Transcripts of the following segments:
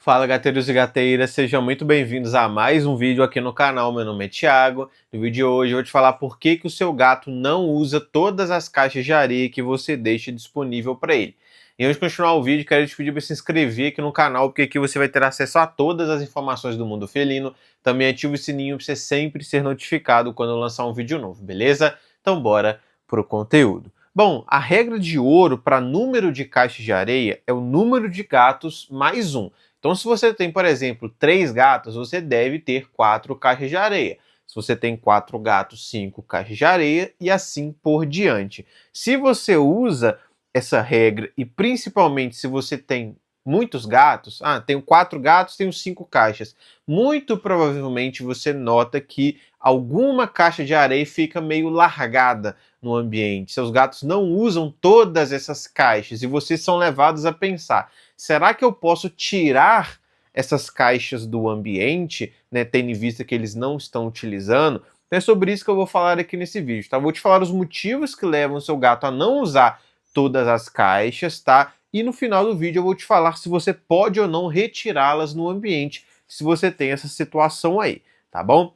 Fala, gateiros e gateiras, sejam muito bem-vindos a mais um vídeo aqui no canal. Meu nome é Thiago. No vídeo de hoje eu vou te falar por que o seu gato não usa todas as caixas de areia que você deixa disponível para ele. E antes de continuar o vídeo, quero te pedir para se inscrever aqui no canal, porque aqui você vai ter acesso a todas as informações do mundo felino. Também ativa o sininho para você sempre ser notificado quando eu lançar um vídeo novo, beleza? Então bora pro conteúdo. Bom, a regra de ouro para número de caixas de areia é o número de gatos mais um. Então, se você tem, por exemplo, 3 gatos, você deve ter 4 caixas de areia. Se você tem 4 gatos, 5 caixas de areia e assim por diante. Se você usa essa regra e principalmente se você tem muitos gatos, tenho 4 gatos, tenho 5 caixas, muito provavelmente você nota que alguma caixa de areia fica meio largada no ambiente. Seus gatos não usam todas essas caixas e vocês são levados a pensar: será que eu posso tirar essas caixas do ambiente, né, tendo em vista que eles não estão utilizando? Então é sobre isso que eu vou falar aqui nesse vídeo, tá? Eu vou te falar os motivos que levam o seu gato a não usar todas as caixas, tá? E no final do vídeo eu vou te falar se você pode ou não retirá-las no ambiente, se você tem essa situação aí, tá bom?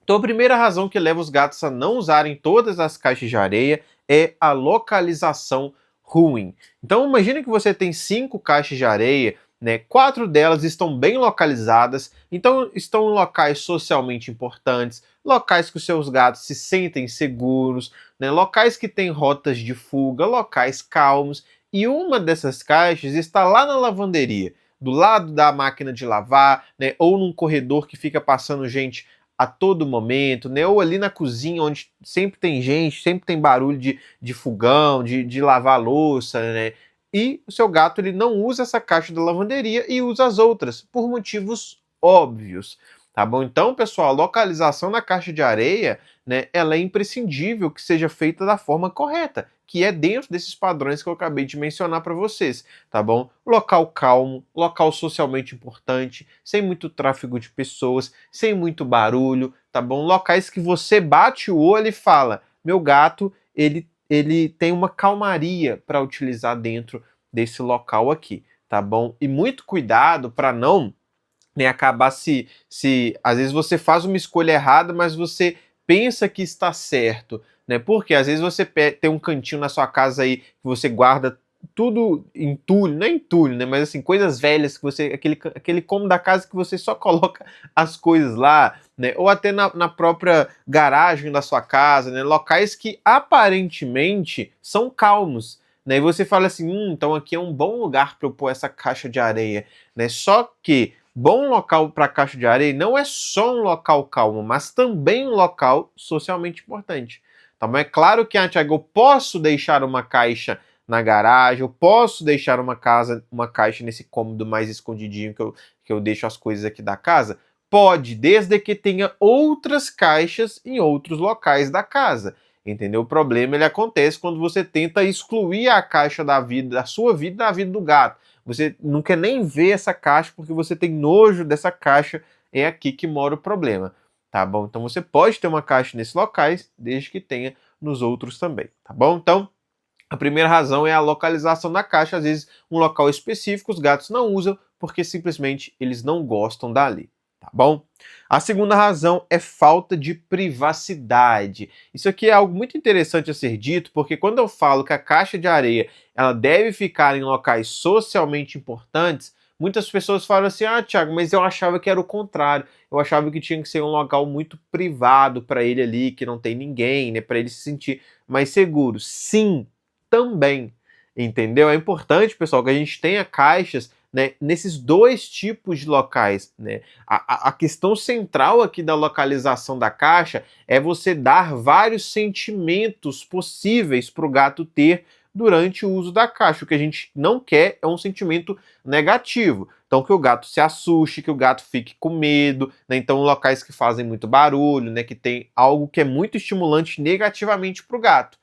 Então a primeira razão que leva os gatos a não usarem todas as caixas de areia é a localização ruim. Então imagine que você tem 5 caixas de areia, né? 4 delas estão bem localizadas, então estão em locais socialmente importantes, locais que os seus gatos se sentem seguros, né? Locais que têm rotas de fuga, locais calmos, e uma dessas caixas está lá na lavanderia, do lado da máquina de lavar, né? Ou num corredor que fica passando gente a todo momento, né? Ou ali na cozinha, onde sempre tem gente, sempre tem barulho de fogão, de lavar louça, né? E o seu gato ele não usa essa caixa da lavanderia e usa as outras, por motivos óbvios, tá bom? Então, pessoal, a localização na caixa de areia, né, ela é imprescindível que seja feita da forma correta, que é dentro desses padrões que eu acabei de mencionar para vocês, tá bom? Local calmo, local socialmente importante, sem muito tráfego de pessoas, sem muito barulho, tá bom? Locais que você bate o olho e fala: meu gato, ele tem uma calmaria para utilizar dentro desse local aqui, tá bom? E muito cuidado para não, né, acabar se às vezes você faz uma escolha errada, mas você pensa que está certo, né? Porque às vezes você tem um cantinho na sua casa aí que você guarda tudo entulho, não é entulho, né? Mas assim, coisas velhas que você, aquele cômodo da casa que você só coloca as coisas lá, né? Ou até na própria garagem da sua casa, né? Locais que aparentemente são calmos, né? E você fala assim, então aqui é um bom lugar para eu pôr essa caixa de areia, né? Só que bom local para caixa de areia não é só um local calmo, mas também um local socialmente importante. Tá bom? É claro que, Thiago, eu posso deixar uma caixa na garagem, eu posso deixar uma caixa nesse cômodo mais escondidinho que eu deixo as coisas aqui da casa? Pode, desde que tenha outras caixas em outros locais da casa. Entendeu? O problema ele acontece quando você tenta excluir a caixa da sua vida, da vida do gato. Você não quer nem ver essa caixa porque você tem nojo dessa caixa. É aqui que mora o problema, tá bom? Então você pode ter uma caixa nesses locais, desde que tenha nos outros também, tá bom? Então, a primeira razão é a localização da caixa. Às vezes, um local específico os gatos não usam porque simplesmente eles não gostam dali, tá bom? A segunda razão é falta de privacidade. Isso aqui é algo muito interessante a ser dito, porque quando eu falo que a caixa de areia ela deve ficar em locais socialmente importantes, muitas pessoas falam assim: Thiago, mas eu achava que era o contrário. Eu achava que tinha que ser um local muito privado para ele ali, que não tem ninguém, né, para ele se sentir mais seguro. Sim, também, entendeu? É importante, pessoal, que a gente tenha caixas, né, nesses dois tipos de locais, né? A questão central aqui da localização da caixa é você dar vários sentimentos possíveis para o gato ter durante o uso da caixa. O que a gente não quer é um sentimento negativo. Então, que o gato se assuste, que o gato fique com medo, né? Então, locais que fazem muito barulho, né? Que tem algo que é muito estimulante negativamente para o gato.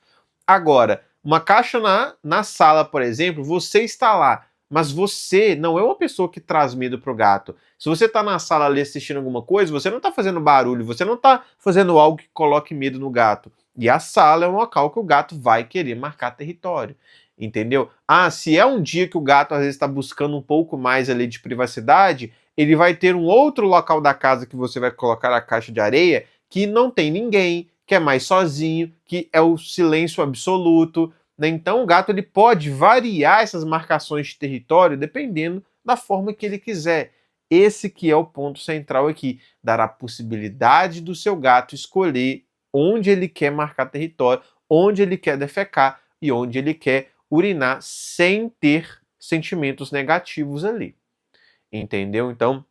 Agora, uma caixa na sala, por exemplo, você está lá, mas você não é uma pessoa que traz medo pro gato. Se você está na sala ali assistindo alguma coisa, você não está fazendo barulho, você não está fazendo algo que coloque medo no gato. E a sala é um local que o gato vai querer marcar território. entendeu? Se é um dia que o gato às vezes está buscando um pouco mais ali de privacidade, ele vai ter um outro local da casa que você vai colocar a caixa de areia que não tem ninguém, que é mais sozinho, que é o silêncio absoluto, né? Então o gato ele pode variar essas marcações de território dependendo da forma que ele quiser. Esse que é o ponto central aqui, dar a possibilidade do seu gato escolher onde ele quer marcar território, onde ele quer defecar e onde ele quer urinar sem ter sentimentos negativos ali. Entendeu? Então,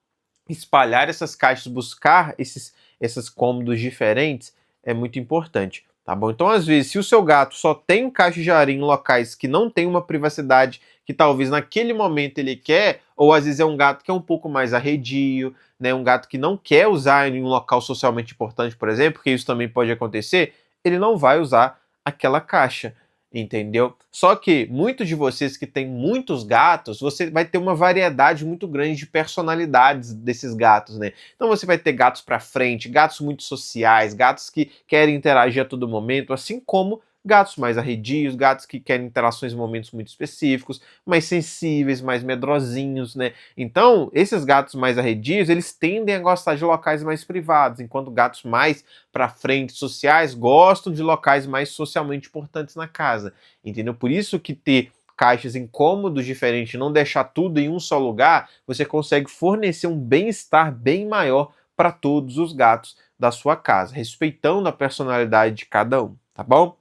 espalhar essas caixas, buscar esses cômodos diferentes é muito importante, tá bom? Então, às vezes, se o seu gato só tem caixa de areia em locais que não tem uma privacidade que talvez naquele momento ele quer, ou às vezes é um gato que é um pouco mais arredio, né? Um gato que não quer usar em um local socialmente importante, por exemplo, porque isso também pode acontecer, ele não vai usar aquela caixa. Entendeu? Só que muitos de vocês que têm muitos gatos, você vai ter uma variedade muito grande de personalidades desses gatos, né? Então você vai ter gatos para frente, gatos muito sociais, gatos que querem interagir a todo momento, assim como gatos mais arredios, gatos que querem interações em momentos muito específicos, mais sensíveis, mais medrosinhos, né? Então, esses gatos mais arredios, eles tendem a gostar de locais mais privados, enquanto gatos mais para frente sociais gostam de locais mais socialmente importantes na casa, entendeu? Por isso que ter caixas em cômodos diferentes, não deixar tudo em um só lugar, você consegue fornecer um bem-estar bem maior para todos os gatos da sua casa, respeitando a personalidade de cada um, tá bom?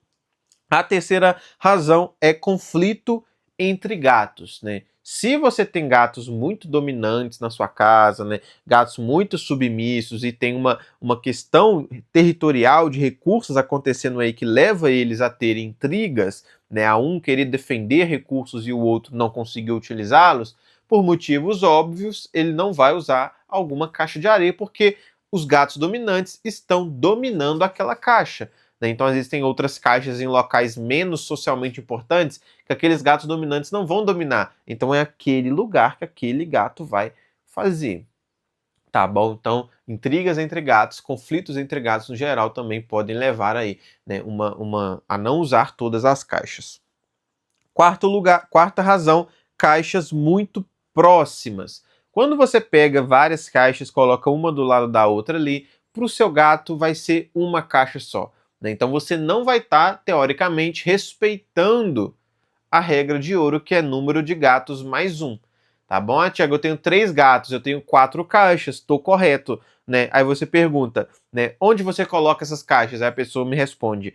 A terceira razão é conflito entre gatos, né? Se você tem gatos muito dominantes na sua casa, né, gatos muito submissos e tem uma questão territorial de recursos acontecendo aí que leva eles a terem intrigas, né, a um querer defender recursos e o outro não conseguir utilizá-los, por motivos óbvios, ele não vai usar alguma caixa de areia porque os gatos dominantes estão dominando aquela caixa. Né? Então, às vezes, tem outras caixas em locais menos socialmente importantes que aqueles gatos dominantes não vão dominar. Então, é aquele lugar que aquele gato vai fazer. Tá bom? Então, intrigas entre gatos, conflitos entre gatos no geral também podem levar aí, né, a não usar todas as caixas. Quarta razão, caixas muito próximas. Quando você pega várias caixas, coloca uma do lado da outra ali, para o seu gato vai ser uma caixa só. Né? Então você não vai estar, teoricamente, respeitando a regra de ouro, que é número de gatos mais um. Tá bom? Tiago, eu tenho 3 gatos, eu tenho 4 caixas, estou correto. Né? Aí você pergunta, né, onde você coloca essas caixas? Aí a pessoa me responde,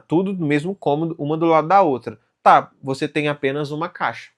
tudo no mesmo cômodo, uma do lado da outra. Tá, você tem apenas uma caixa.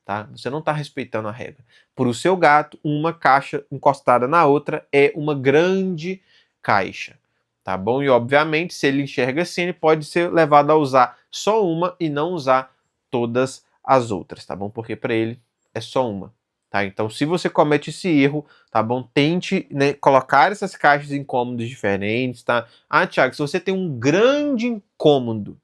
Tá? Você não está respeitando a regra. Para o seu gato, uma caixa encostada na outra é uma grande caixa. Tá bom? E obviamente, se ele enxerga assim, ele pode ser levado a usar só uma e não usar todas as outras, tá bom? Porque para ele é só uma. Tá? Então, se você comete esse erro, tá bom? Tente, né, colocar essas caixas em cômodos diferentes, tá? Thiago, se você tem um grande incômodo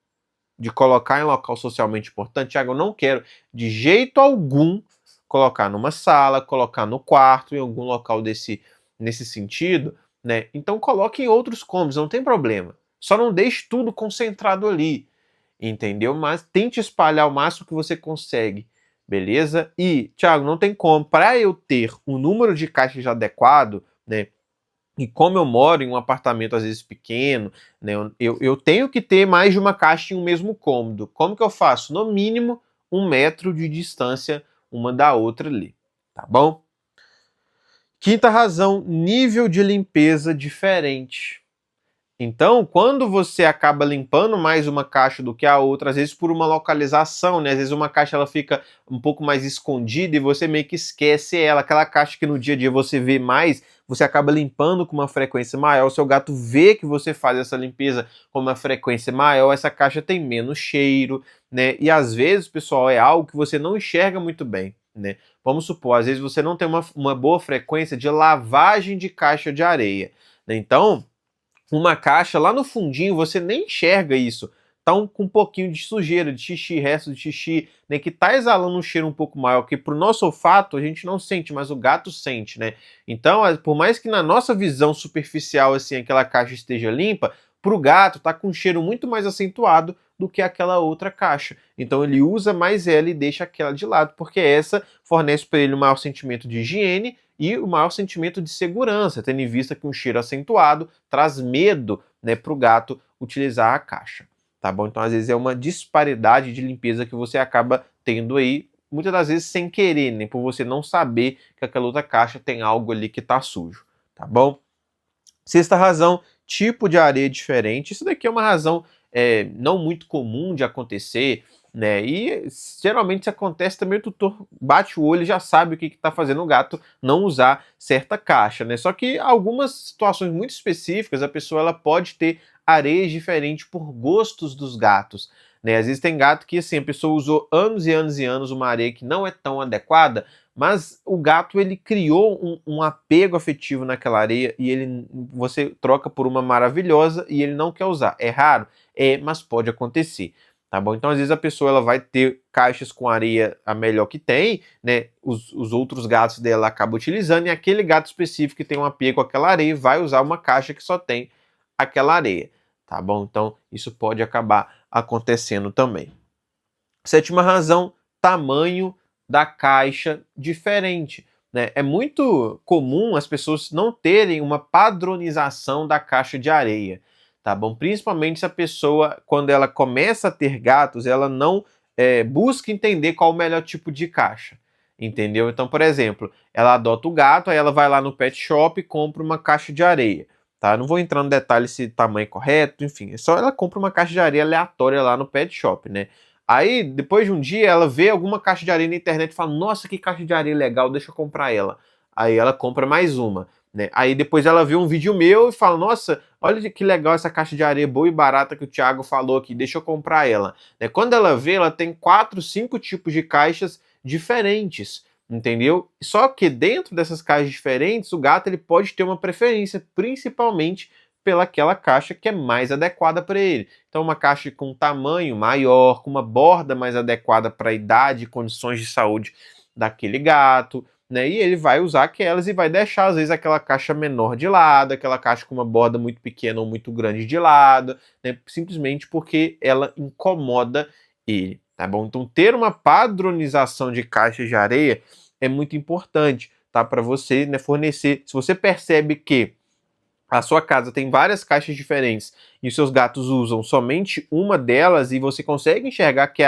de colocar em local socialmente importante, Thiago, eu não quero de jeito algum colocar numa sala, colocar no quarto, em algum local nesse sentido, né? Então coloque em outros cômodos, não tem problema. Só não deixe tudo concentrado ali, entendeu? Mas tente espalhar o máximo que você consegue, beleza? E, Thiago, não tem como, para eu ter um número de caixas adequado, né? E como eu moro em um apartamento às vezes pequeno, né, eu tenho que ter mais de uma caixa em um mesmo cômodo. Como que eu faço? No mínimo 1 metro de distância uma da outra ali, tá bom? Quinta razão, nível de limpeza diferente. Então, quando você acaba limpando mais uma caixa do que a outra, às vezes por uma localização, né? Às vezes uma caixa ela fica um pouco mais escondida e você meio que esquece ela. Aquela caixa que no dia a dia você vê mais, você acaba limpando com uma frequência maior. O seu gato vê que você faz essa limpeza com uma frequência maior, essa caixa tem menos cheiro, né? E às vezes, pessoal, é algo que você não enxerga muito bem, né? Vamos supor, às vezes você não tem uma boa frequência de lavagem de caixa de areia, né? Então, uma caixa lá no fundinho, você nem enxerga isso. Tá com um pouquinho de sujeira, de xixi, resto de xixi, né, que tá exalando um cheiro um pouco maior, que pro nosso olfato a gente não sente, mas o gato sente, né? Então, por mais que na nossa visão superficial, assim, aquela caixa esteja limpa, para o gato tá com um cheiro muito mais acentuado do que aquela outra caixa. Então ele usa mais ela e deixa aquela de lado, porque essa fornece para ele um maior sentimento de higiene e o maior sentimento de segurança, tendo em vista que um cheiro acentuado traz medo, né, para o gato utilizar a caixa. Tá bom? Então às vezes é uma disparidade de limpeza que você acaba tendo aí, muitas das vezes sem querer, né, por você não saber que aquela outra caixa tem algo ali que está sujo. Tá bom? Sexta razão, tipo de areia diferente. Isso daqui é uma razão não muito comum de acontecer, né? E geralmente isso acontece também, o tutor bate o olho e já sabe o que está fazendo o gato não usar certa caixa, né? Só que algumas situações muito específicas, a pessoa ela pode ter areias diferentes por gostos dos gatos, né? Às vezes tem gato que assim, a pessoa usou anos e anos e anos uma areia que não é tão adequada, mas o gato ele criou um apego afetivo naquela areia e você troca por uma maravilhosa e ele não quer usar. É raro? É, mas pode acontecer. Tá bom? Então, às vezes a pessoa ela vai ter caixas com areia a melhor que tem, né? Os outros gatos dela acabam utilizando e aquele gato específico que tem um apego com aquela areia vai usar uma caixa que só tem aquela areia. Tá bom? Então, isso pode acabar acontecendo também. Sétima razão, tamanho da caixa diferente, né? É muito comum as pessoas não terem uma padronização da caixa de areia, tá bom? Principalmente se a pessoa, quando ela começa a ter gatos, ela não busca entender qual o melhor tipo de caixa, entendeu? Então, por exemplo, ela adota o gato, aí ela vai lá no pet shop e compra uma caixa de areia, tá? Não vou entrar no detalhe se tamanho é correto, enfim, é só ela compra uma caixa de areia aleatória lá no pet shop, né? Aí, depois de um dia, ela vê alguma caixa de areia na internet e fala: Nossa, que caixa de areia legal, deixa eu comprar ela. Aí ela compra mais uma, né? Aí depois ela vê um vídeo meu e fala: Nossa, olha que legal essa caixa de areia boa e barata que o Thiago falou aqui, deixa eu comprar ela. Né? Quando ela vê, ela tem 4, 5 tipos de caixas diferentes, entendeu? Só que dentro dessas caixas diferentes, o gato ele pode ter uma preferência, principalmente pelaquela caixa que é mais adequada para ele. Então, uma caixa com tamanho maior, com uma borda mais adequada para a idade e condições de saúde daquele gato, né? E ele vai usar aquelas e vai deixar, às vezes, aquela caixa menor de lado, aquela caixa com uma borda muito pequena ou muito grande de lado, né? Simplesmente porque ela incomoda ele, tá bom? Então, ter uma padronização de caixas de areia é muito importante, tá? Para você, né, fornecer. Se você percebe que a sua casa tem várias caixas diferentes e os seus gatos usam somente uma delas e você consegue enxergar que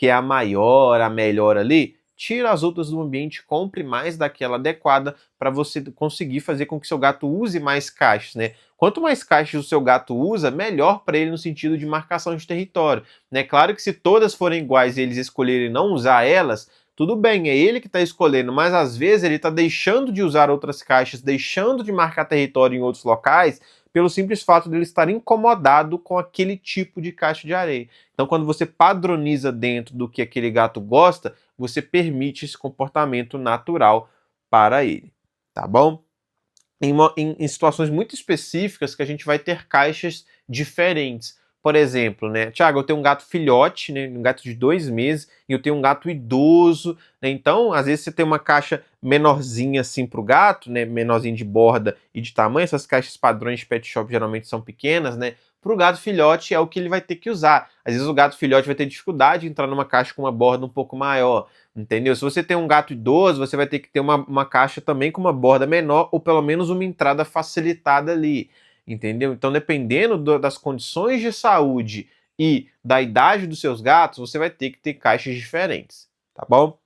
é a maior, a melhor ali, tira as outras do ambiente, compre mais daquela adequada para você conseguir fazer com que seu gato use mais caixas, né? Quanto mais caixas o seu gato usa, melhor para ele no sentido de marcação de território, né? Claro que se todas forem iguais e eles escolherem não usar elas, tudo bem, é ele que está escolhendo, mas às vezes ele está deixando de usar outras caixas, deixando de marcar território em outros locais, pelo simples fato de ele estar incomodado com aquele tipo de caixa de areia. Então, quando você padroniza dentro do que aquele gato gosta, você permite esse comportamento natural para ele, tá bom? Em situações muito específicas que a gente vai ter caixas diferentes. Por exemplo, né, Tiago, eu tenho um gato filhote, né, um gato de 2 meses, e eu tenho um gato idoso, né, então às vezes você tem uma caixa menorzinha assim para o gato, né, menorzinha de borda e de tamanho, essas caixas padrões de pet shop geralmente são pequenas, né, para o gato filhote é o que ele vai ter que usar. Às vezes o gato filhote vai ter dificuldade de entrar numa caixa com uma borda um pouco maior, entendeu? Se você tem um gato idoso, você vai ter que ter uma caixa também com uma borda menor ou pelo menos uma entrada facilitada ali, entendeu? Então, dependendo das condições de saúde e da idade dos seus gatos, você vai ter que ter caixas diferentes, tá bom?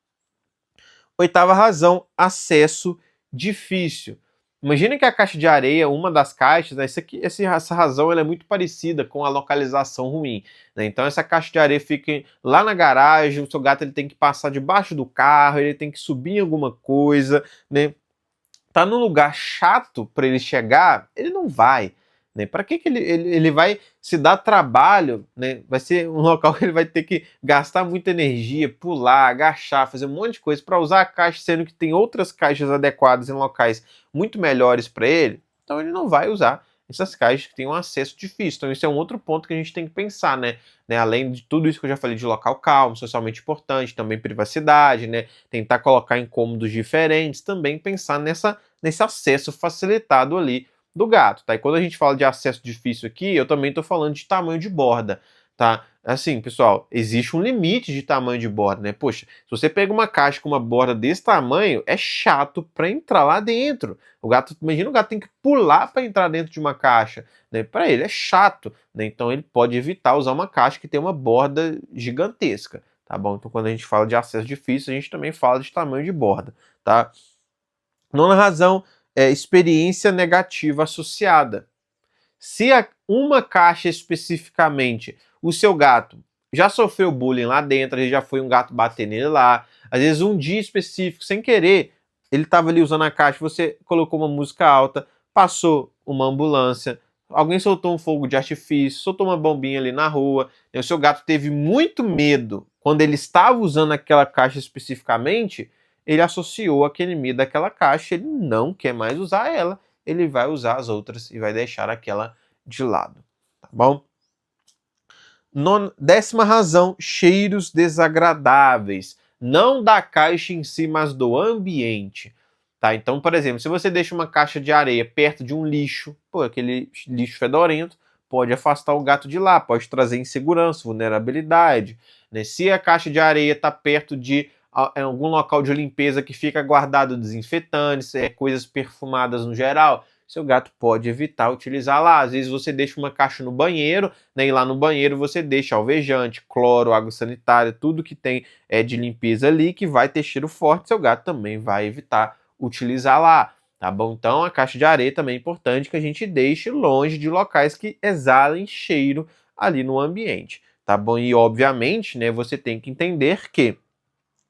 Oitava razão, acesso difícil. Imagina que a caixa de areia, uma das caixas, né, essa razão ela é muito parecida com a localização ruim. Né? Então essa caixa de areia fica lá na garagem, o seu gato ele tem que passar debaixo do carro, ele tem que subir em alguma coisa, né? Tá num lugar chato para ele chegar, ele não vai. Né? Para que ele vai se dar trabalho? Né? Vai ser um local que ele vai ter que gastar muita energia, pular, agachar, fazer um monte de coisa para usar a caixa, sendo que tem outras caixas adequadas em locais muito melhores para ele. Então ele não vai usar essas caixas que têm um acesso difícil. Então isso é um outro ponto que a gente tem que pensar, né? Além de tudo isso que eu já falei de local calmo, socialmente importante, também privacidade, né? Tentar colocar em cômodos diferentes, também pensar nesse acesso facilitado ali do gato, tá? E quando a gente fala de acesso difícil aqui, eu também tô falando de tamanho de borda, tá? Assim, pessoal, existe um limite de tamanho de borda, né? Poxa, se você pega uma caixa com uma borda desse tamanho, é chato para entrar lá dentro. O gato, imagina o gato tem que pular para entrar dentro de uma caixa, né? Para ele é chato, né? Então ele pode evitar usar uma caixa que tem uma borda gigantesca, tá bom? Então quando a gente fala de acesso difícil, a gente também fala de tamanho de borda, tá? Nona razão é experiência negativa associada. Se uma caixa especificamente, o seu gato já sofreu bullying lá dentro, já foi um gato bater nele lá, às vezes um dia específico, sem querer, ele estava ali usando a caixa, você colocou uma música alta, passou uma ambulância, alguém soltou um fogo de artifício, soltou uma bombinha ali na rua, e o seu gato teve muito medo quando ele estava usando aquela caixa especificamente, ele associou aquele medo daquela caixa, ele não quer mais usar ela, ele vai usar as outras e vai deixar aquela de lado, tá bom? Décima razão, cheiros desagradáveis. Não da caixa em si, mas do ambiente. Tá? Então, por exemplo, se você deixa uma caixa de areia perto de um lixo, pô, aquele lixo fedorento, pode afastar o gato de lá, pode trazer insegurança, vulnerabilidade. Né? Se a caixa de areia está perto de algum local de limpeza que fica guardado desinfetantes, coisas perfumadas no geral, seu gato pode evitar utilizar lá. Às vezes você deixa uma caixa no banheiro, né, e lá no banheiro você deixa alvejante, cloro, água sanitária, tudo que tem de limpeza ali, que vai ter cheiro forte, seu gato também vai evitar utilizar lá, tá bom? Então a caixa de areia também é importante que a gente deixe longe de locais que exalem cheiro ali no ambiente, tá bom? E obviamente, né, você tem que entender que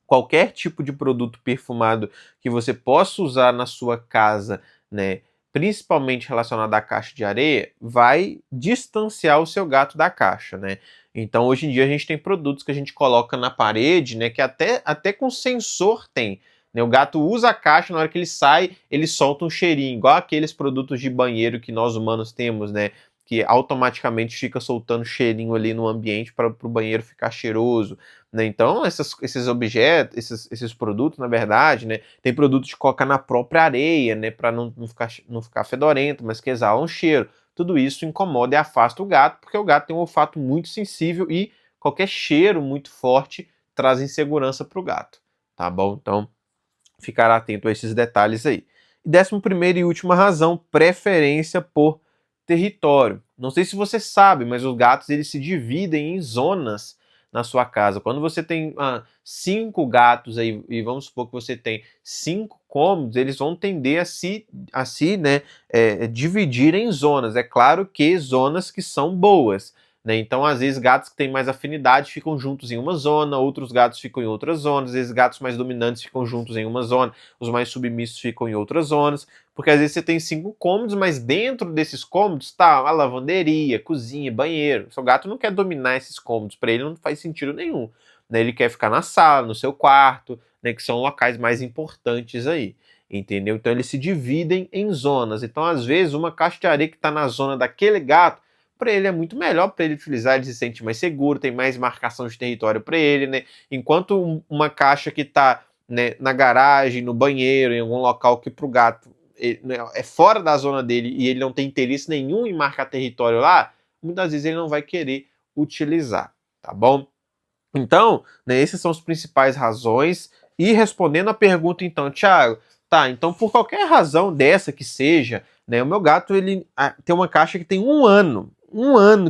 qualquer tipo de produto perfumado que você possa usar na sua casa, né, principalmente relacionado à caixa de areia, vai distanciar o seu gato da caixa, né? Então, hoje em dia, a gente tem produtos que a gente coloca na parede, né, que até com sensor tem. Né? O gato usa a caixa, na hora que ele sai, ele solta um cheirinho, igual aqueles produtos de banheiro que nós humanos temos, né? Que automaticamente fica soltando cheirinho ali no ambiente para o banheiro ficar cheiroso. Né? Então, esses objetos, esses produtos, na verdade, né, tem produtos que coloca na própria areia, né, para não ficar fedorento, mas que exala um cheiro. Tudo isso incomoda e afasta o gato, porque o gato tem um olfato muito sensível e qualquer cheiro muito forte traz insegurança para o gato, tá bom? Então, ficar atento a esses detalhes aí. E 11ª e última razão, preferência por território. Não sei se você sabe, mas os gatos eles se dividem em zonas na sua casa. Quando você tem 5 gatos aí, e vamos supor que você tem 5 cômodos, eles vão tender a se né, dividir em zonas. É claro que zonas que são boas. Né? Então, às vezes, gatos que têm mais afinidade ficam juntos em uma zona, outros gatos ficam em outras zonas, às vezes gatos mais dominantes ficam juntos em uma zona, os mais submissos ficam em outras zonas, porque às vezes você tem 5 cômodos, mas dentro desses cômodos está a lavanderia, cozinha, banheiro. O seu gato não quer dominar esses cômodos, para ele não faz sentido nenhum. Né? Ele quer ficar na sala, no seu quarto, né? Que são locais mais importantes aí. Entendeu? Então eles se dividem em zonas. Então, às vezes, uma caixa de areia que está na zona daquele gato, para ele é muito melhor para ele utilizar, ele se sente mais seguro, tem mais marcação de território para ele, né? Enquanto uma caixa que está, né, na garagem, no banheiro, em algum local que para o gato né, é fora da zona dele e ele não tem interesse nenhum em marcar território lá, muitas vezes ele não vai querer utilizar, tá bom? Então, né, essas são as principais razões. E respondendo a pergunta, então, Thiago, tá, então por qualquer razão dessa que seja, né, o meu gato ele tem uma caixa que tem um ano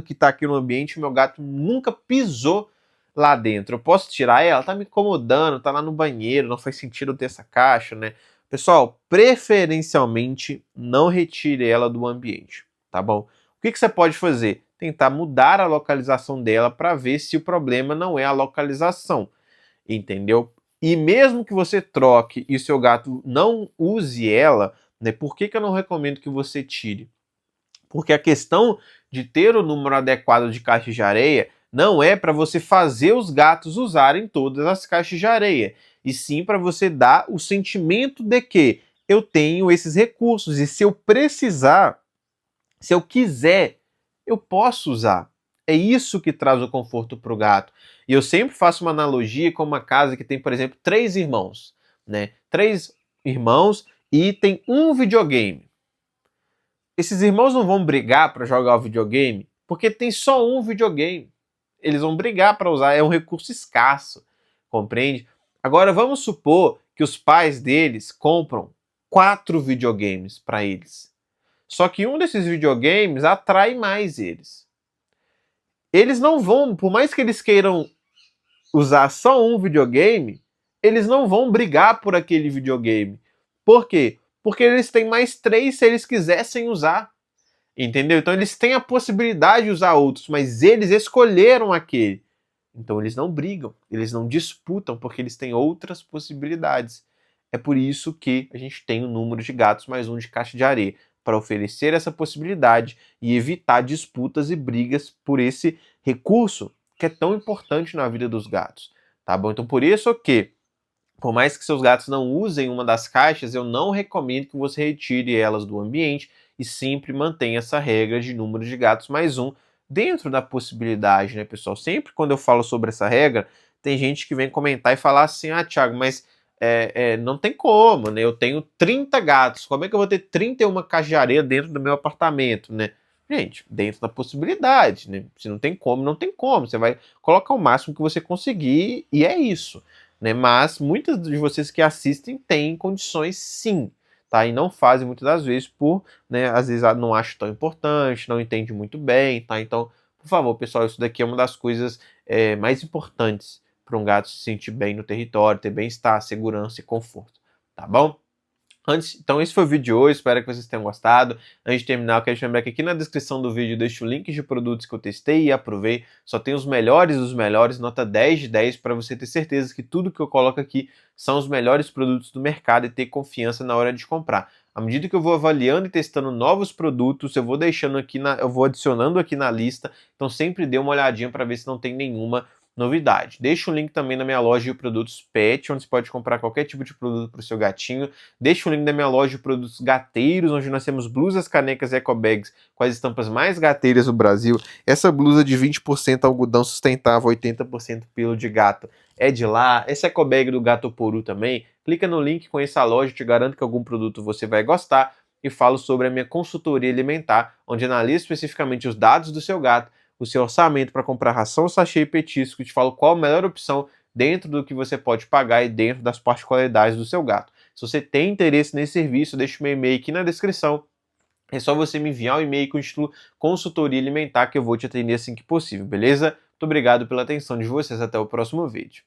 que tá aqui no ambiente, o meu gato nunca pisou lá dentro. Eu posso tirar ela? Tá me incomodando, tá lá no banheiro, não faz sentido ter essa caixa, né? Pessoal, preferencialmente não retire ela do ambiente, tá bom? O que você pode fazer? Tentar mudar a localização dela para ver se o problema não é a localização, entendeu? E mesmo que você troque e o seu gato não use ela, né, por que eu não recomendo que você tire? Porque a questão de ter o número adequado de caixas de areia não é para você fazer os gatos usarem todas as caixas de areia, e sim para você dar o sentimento de que eu tenho esses recursos e se eu precisar, se eu quiser, eu posso usar. É isso que traz o conforto para o gato. E eu sempre faço uma analogia com uma casa que tem, por exemplo, 3 irmãos, né? 3 irmãos e tem um videogame. esses irmãos não vão brigar para jogar o videogame porque tem só um videogame. Eles vão brigar para usar, é um recurso escasso, compreende? Agora vamos supor que os pais deles compram 4 videogames para eles. Só que um desses videogames atrai mais eles. Eles não vão, por mais que eles queiram usar só um videogame, eles não vão brigar por aquele videogame. Por quê? Porque eles têm mais 3 se eles quisessem usar. Entendeu? Então eles têm a possibilidade de usar outros, mas eles escolheram aquele. Então eles não brigam, eles não disputam, porque eles têm outras possibilidades. É por isso que a gente tem o número de gatos mais um de caixa de areia, para oferecer essa possibilidade e evitar disputas e brigas por esse recurso que é tão importante na vida dos gatos. Tá bom? Então por isso que, por mais que seus gatos não usem uma das caixas, eu não recomendo que você retire elas do ambiente e sempre mantenha essa regra de número de gatos mais um dentro da possibilidade, né, pessoal? Sempre quando eu falo sobre essa regra, tem gente que vem comentar e falar assim: ah, Thiago, mas não tem como, né? Eu tenho 30 gatos, como é que eu vou ter 31 caixas de areia dentro do meu apartamento, né? Gente, dentro da possibilidade, né? Se não tem como, não tem como. Você vai colocar o máximo que você conseguir e é isso, né? Mas muitas de vocês que assistem têm condições sim, tá? E não fazem muitas das vezes por, né, às vezes não acham tão importante, não entende muito bem, tá? Então, por favor, pessoal, isso daqui é uma das coisas mais importantes para um gato se sentir bem no território, ter bem-estar, segurança e conforto, tá bom? Então esse foi o vídeo de hoje, espero que vocês tenham gostado. Antes de terminar, eu quero te lembrar que aqui na descrição do vídeo eu deixo links de produtos que eu testei e aprovei. Só tem os melhores dos melhores, nota 10 de 10, para você ter certeza que tudo que eu coloco aqui são os melhores produtos do mercado e ter confiança na hora de comprar. À medida que eu vou avaliando e testando novos produtos, eu vou deixando aqui eu vou adicionando aqui na lista, então sempre dê uma olhadinha para ver se não tem nenhuma novidade. Deixa o link também na minha loja de produtos pet, onde você pode comprar qualquer tipo de produto para o seu gatinho. Deixa o link da minha loja de produtos gateiros, onde nós temos blusas, canecas e ecobags com as estampas mais gateiras do Brasil. Essa blusa de 20% algodão sustentável, 80% pelo de gato é de lá. Esse ecobag do Gato Poru também. Clica no link, conheça a loja, te garanto que algum produto você vai gostar. E falo sobre a minha consultoria alimentar, onde analiso especificamente os dados do seu gato, o seu orçamento para comprar ração, sachê e petisco, e te falo qual a melhor opção dentro do que você pode pagar e dentro das particularidades do seu gato. Se você tem interesse nesse serviço, deixa o meu e-mail aqui na descrição. É só você me enviar um e-mail com o título Consultoria Alimentar que eu vou te atender assim que possível, beleza? Muito obrigado pela atenção de vocês, até o próximo vídeo.